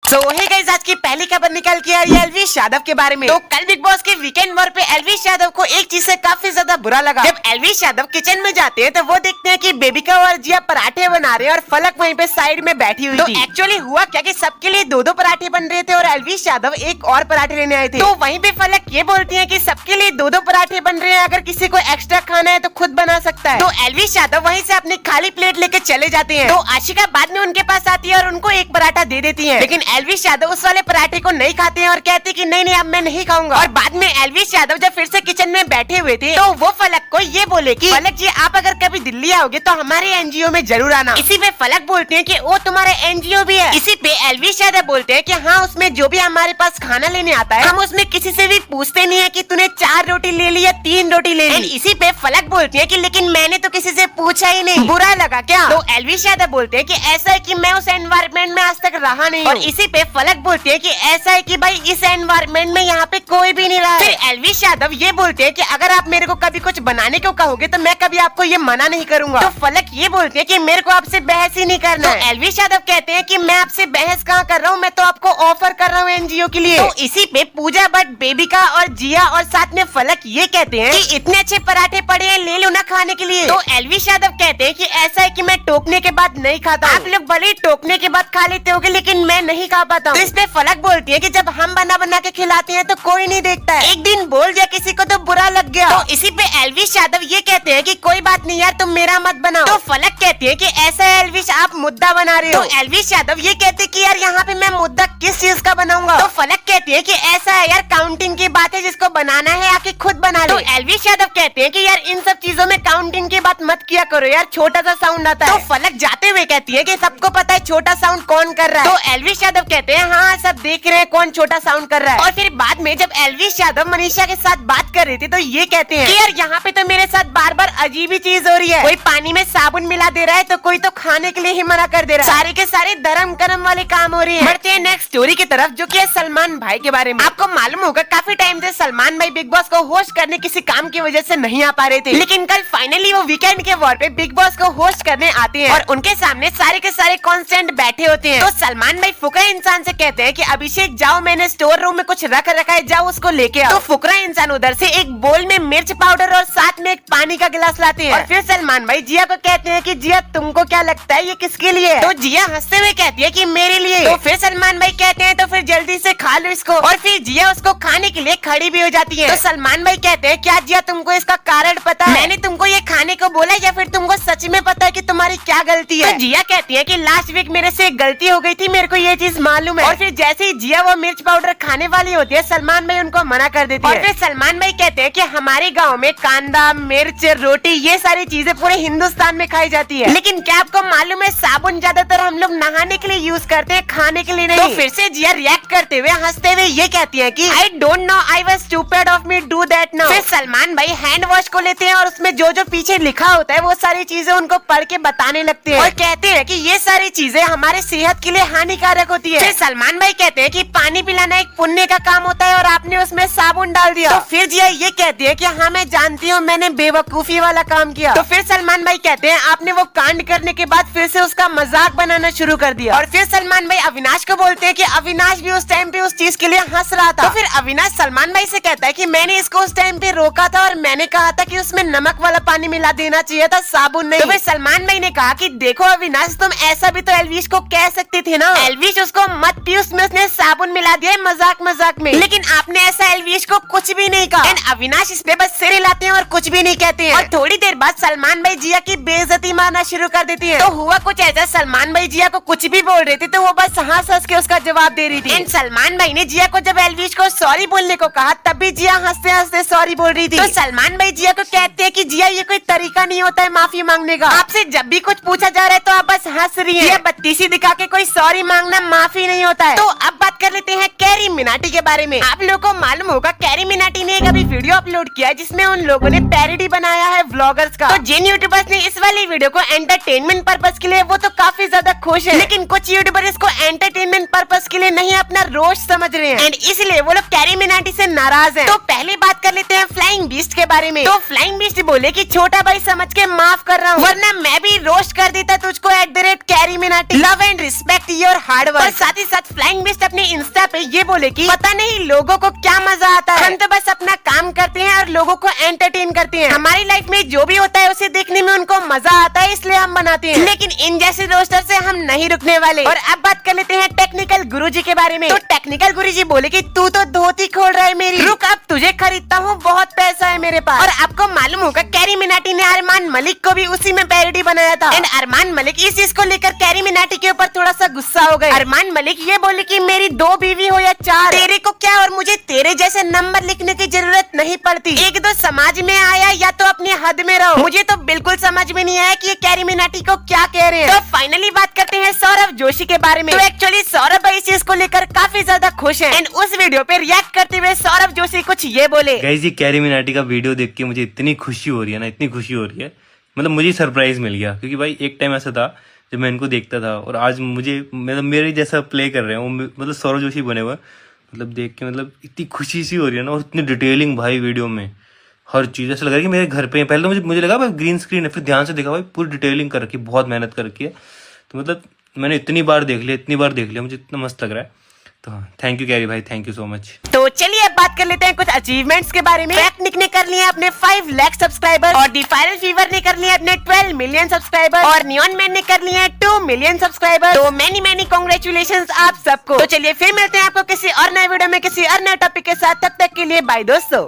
तो hey guys, आज की पहली खबर निकल के आ रही है एल्विश यादव के बारे में। तो कल बिग बॉस के वीकेंड वॉर पे एल्विश यादव को एक चीज से काफी ज्यादा बुरा लगा। जब एल्विश यादव किचन में जाते हैं तो वो देखते हैं कि बेबिका और जिया पराठे बना रहे हैं और फलक वहीं पे साइड में बैठी हुई थी। तो एक्चुअली हुआ क्या कि सबके लिए दो पराठे बन रहे थे और एल्विश यादव एक और पराठे लेने आए थे। तो वहीं पे फलक ये बोलती है कि सबके लिए दो पराठे बन रहे हैं, अगर किसी को एक्स्ट्रा खाना है तो खुद बना सकता है। तो एल्विश यादव वहीं से अपनी खाली प्लेट लेके चले जाते हैं। तो आशिका बाद में उनके पास आती है और उनको एक पराठा दे देती है, लेकिन एल्विश यादव उस वाले पराठे को नहीं खाते हैं और कहते हैं कि नहीं अब मैं नहीं खाऊंगा। और बाद में एल्विश यादव जब फिर से किचन में बैठे हुए थे तो वो फलक को ये बोले कि फलक जी, आप अगर कभी दिल्ली आओगे तो हमारे एनजीओ में जरूर आना। इसी पे फलक बोलते हैं कि वो तुम्हारा एनजीओ भी है। इसी पे एल्विश यादव बोलते हैं कि हाँ, उसमें जो भी हमारे पास खाना लेने आता है हम उसमें किसी से भी पूछते नहीं है कि तूने 4 रोटी ले ली या 3 रोटी ले ली। इसी पे फलक बोलती है कि लेकिन मैंने तो किसी से पूछा ही नहीं, बुरा लगा क्या? तो एल्विश यादव बोलते हैं कि ऐसा है कि मैं उस एनवायरनमेंट में आज तक रहा नहीं। और इसी पे फलक बोलती है कि ऐसा है कि भाई इस एनवायरनमेंट में यहाँ पे कोई भी नहीं रहा है। फिर एल्विश यादव ये बोलते हैं कि अगर आप मेरे को कभी कुछ बनाने को कहोगे तो मैं कभी आपको ये मना नहीं करूंगा। तो फलक ये बोलते हैं कि मेरे को आपसे बहस ही नहीं करना है। एल्विश यादव कहते हैं कि मैं आपसे बहस कहाँ कर रहा हूँ, मैं तो आपको ऑफर कर रहा हूँ एनजीओ के लिए। तो इसी पे पूजा भट्ट, बेबिका और जिया और साथ में फलक ये कहते हैं कि इतने अच्छे पराठे पड़े हैं, ले लो ना खाने के लिए। तो एल्विश यादव कहते हैं कि ऐसा है कि मैं टोकने के बाद नहीं खाता, आप लोग भले टोकने के बाद खा लेते होगे लेकिन मैं नहीं खा पाता हूँ। तो इस पे फलक बोलती है कि जब हम बना के खिलाते हैं तो कोई नहीं देखता है, एक दिन बोल दिया किसी को तो बुरा लग गया। तो इसी पे एल्विश यादव ये कहते हैं कि कोई बात नहीं यार, तुम मेरा मत बनाओ। तो फलक कहती है कि ऐसा है एल्विश, आप मुद्दा बना रहे हो। तो एल्विश यादव ये कहते हैं कि यार यहाँ पे मैं मुद्दा किस चीज का बनाऊंगा? तो फलक कहती है कि ऐसा है यार, काउंटिंग की बात है, जिसको बनाना है आके खुद बना ले। तो एल्विश यादव कहते हैं कि यार इन सब चीजों में काउंटिंग की बात मत किया करो यार, छोटा सा साउंड आता है। तो फलक जाते हुए कहती है कि सबको पता है छोटा साउंड कौन कर रहा है। तो एल्विश यादव कहते हैं हाँ, सब देख रहे हैं कौन छोटा साउंड कर रहा है। और फिर बाद में जब एल्विश यादव मनीषा के साथ बात कर रही थी तो ये कहते हैं कि यार यहाँ पे तो मेरे साथ बार बार अजीब ही चीज हो रही है, कोई पानी में साबुन मिला दे रहा है तो कोई तो खाने के लिए ही मना कर दे रहा है, सारे के सारे धर्म कर्म वाले काम हो रहे हैं। बढ़ते हैं नेक्स्ट स्टोरी की तरफ, जो कि है सलमान भाई के बारे में। आपको मालूम होगा काफी टाइम से सलमान भाई बिग बॉस को होस्ट करने किसी काम की वजह से नहीं आ पा रहे थे, लेकिन कल फाइनली वो वीकेंड के वॉर पे बिग बॉस को होस्ट करने आते हैं और उनके सामने सारे के सारे कॉन्स्टेंट बैठे होते हैं। तो सलमान भाई फुकरा इंसान से कहते हैं कि अभिषेक जाओ, मैंने स्टोर रूम में कुछ रखा है, जाओ उसको लेके आओ। तो फुकरा इंसान उधर से एक बोल में मिर्च पाउडर और साथ में एक पानी का गिलास लाते हैं। और फिर सलमान भाई जिया को कहते हैं कि जिया, तुमको क्या लगता है ये किसके लिए है? तो जिया हंसते हुए कहती है कि मेरे लिए। तो फिर सलमान भाई कहते हैं तो फिर जल्दी से खा लो इसको। और फिर जिया उसको खाने के लिए खड़ी भी हो जाती है। तो सलमान भाई कहते हैं क्या जिया, तुमको इसका कारण पता है? मैंने तुमको ये खाने को बोला या फिर तुमको सच में पता है कि तुम्हारी क्या गलती है? तो जिया कहती है कि लास्ट वीक मेरे से एक गलती हो गई थी, मेरे को ये चीज मालूम है। और फिर जैसे ही जिया वो मिर्च पाउडर खाने वाली होती है सलमान भाई उनको मना कर देते हैं। और फिर सलमान भाई कहते हैं कि हमारे गांव में कांदा, मिर्च, रोटी ये सारी चीजें पूरे हिंदुस्तान में खाई जाती है, लेकिन क्या आपको मालूम है साबुन ज्यादातर हम लोग नहाने के लिए यूज करते हैं, खाने के लिए नहीं। तो फिर से जिया रिएक्ट करते हुए हंसते हुए ये कहती है कि I don't know, I was stupid of me do that now. फिर सलमान भाई हैंड वॉश को लेते हैं और उसमें जो जो पीछे लिखा होता है वो सारी चीजें उनको पढ़ के बताने लगते हैं और कहते हैं कि ये सारी चीजें हमारे सेहत के लिए हानिकारक होती है। फिर सलमान भाई कहते हैं कि पानी पिलाना एक पुण्य का काम होता है और आपने उसमें साबुन डाल दिया। तो फिर जिया ये कहती है कि हाँ मैं जानती हूँ, मैंने बेवकूफी वाला काम किया। तो फिर सलमान भाई कहते हैं आपने वो कांड करने के बाद फिर से उसका मजाक बनाना शुरू कर दिया। और फिर सलमान भाई अविनाश को बोलते हैं कि अविनाश भी उस टाइम पे उस चीज के लिए हंस रहा था। तो फिर अविनाश सलमान भाई से कहता है कि मैंने इसको उस टाइम पे रोका था और मैंने कहा था कि उसमें नमक वाला पानी मिला देना चाहिए था, साबुन नहीं। तो फिर सलमान भाई ने कहा कि देखो अविनाश, तुम ऐसा भी तो एल्विश को कह सकते थे ना, एल्विश उसको मत पी, उसमें उसने साबुन मिला दिया मजाक में, लेकिन आपने ऐसा एल्विश को कुछ भी नहीं कहा। अविनाश इस पे बस सिर हिलाते हैं और कुछ भी नहीं कहते हैं। और थोड़ी देर बाद सलमान भाई जिया की बेइज्जती मारना शुरू कर देती है। तो हुआ कुछ ऐसा, सलमान भाई जिया को कुछ भी बोल रहे थे तो वो बस हंस के उसका जवाब दे रही थी। एंड सलमान भाई ने जिया को जब एल्विश को सॉरी बोलने को कहा तब भी जिया हंसते हंसते सॉरी बोल रही थी। तो सलमान भाई जिया को कहते हैं कि जिया ये कोई तरीका नहीं होता है माफी मांगने का, आपसे जब भी कुछ पूछा जा रहा है तो आप बस हंस रही है, बत्तीसी दिखा के कोई सॉरी मांगना माफी नहीं होता है। तो अब बात कर लेते हैं कैरी मिनाटी के बारे में। आप लोगों को मालूम होगा कैरी मिनाटी ने एक अभी वीडियो अपलोड किया है जिसमें उन लोगों ने पैरोडी बनाया है व्लॉगर्स का। तो जिन यूट्यूबर्स ने इस वाली वीडियो को एंटरटेनमेंट पर्पस के लिए वो तो काफी ज्यादा खुश है, लेकिन कुछ यूट्यूबर इसको एंटरटेनमेंट पर्पस के लिए नहीं अपना रोस्ट समझ रहे हैं एंड इसलिए वो लोग कैरी मिनाटी से नाराज हैं। तो पहली बात कर लेते हैं फ्लाइंग बीस्ट के बारे में। तो फ्लाइंग बीस्ट बोले कि छोटा भाई समझ के माफ कर रहा हूँ, वरना मैं भी रोस्ट कर देता तुझको @carry Minati. Love and respect your hard work. और साथ ही साथ फ्लाइंग बीस्ट अपने इंस्टा पे ये बोले कि पता नहीं लोगों को क्या मजा आता है, हम तो बस अपना काम करते हैं और लोगों को एंटरटेन करते हैं। हमारी लाइफ में जो भी होता है उसे देखने में उनको मजा आता है इसलिए हम बनाते हैं, लेकिन इन जैसे रोस्टर से हम नहीं रुकने वाले। और अब बात कर लेते हैं टेक्निकल गुरुजी के बारे में। तो टेक्निकल गुरुजी बोले कि तू तो धोती खोल रहा है मेरी, रुक अब तुझे खरीदता हूँ, बहुत पैसा है मेरे पास। और आपको मालूम होगा कैरी मिनाटी ने अरमान मलिक को भी उसी में पैरोडी बनाया था एंड अरमान मलिक इस चीज को लेकर कैरी मिनाटी के ऊपर थोड़ा सा गुस्सा हो गए। अरमान मलिक ये बोले कि मेरी 2 बीवी हो या 4, तेरे को क्या और मुझे तेरे जैसे नंबर लिखने की जरूरत नहीं पड़ती। एक दो समझ में आया या तो अपनी हद में रहो। मुझे तो बिल्कुल समझ में नहीं आया कि ये कैरी मिनाटी को क्या कह रहे हैं। तो फाइनली बात करते हैं सौरभ जोशी के बारे में। तो एक्चुअली सौरभ भाई इस चीज को लेकर काफी ज्यादा खुश है एंड उस वीडियो पे रिएक्ट करते हुए सौरभ जोशी कुछ ये बोले। गाइस ये कैरी मिनाटी का वीडियो देख के मुझे इतनी खुशी हो रही है ना, इतनी खुशी हो रही है, मतलब मुझे सरप्राइज मिल गया। क्योंकि भाई एक टाइम ऐसा था जब मैं इनको देखता था और आज मुझे मतलब मेरे जैसा प्ले कर रहे हैं, मतलब सौरभ जोशी बने हुए, मतलब देख के मतलब इतनी खुशी सी हो रही है ना। और इतनी डिटेलिंग भाई वीडियो में हर चीज़ ऐसा लग रहा है कि मेरे घर पे। पहले तो मुझे लगा भाई ग्रीन स्क्रीन है, फिर ध्यान से देखा भाई पूरी डिटेलिंग कर रखी है, बहुत मेहनत कर रखी है। तो मतलब मैंने इतनी बार देख लिया, मुझे इतना मस्त लग रहा है। तो थैंक यू कैरी भाई, थैंक यू सो मच। तो चलिए अब बात कर लेते हैं कुछ अचीवमेंट्स के बारे में। टेक्निक ने कर लिए अपने 5 लाख सब्सक्राइबर और दी वायरल फीवर ने कर लिए अपने 12 मिलियन सब्सक्राइबर और नियॉन मैन ने कर लिए 2 मिलियन सब्सक्राइबर। तो मैनी कांग्रेचुलेशंस आप सबको। तो चलिए फिर मिलते हैं आपको किसी और नए वीडियो में किसी और नए टॉपिक के साथ। तब तक के लिए बाय दोस्तों।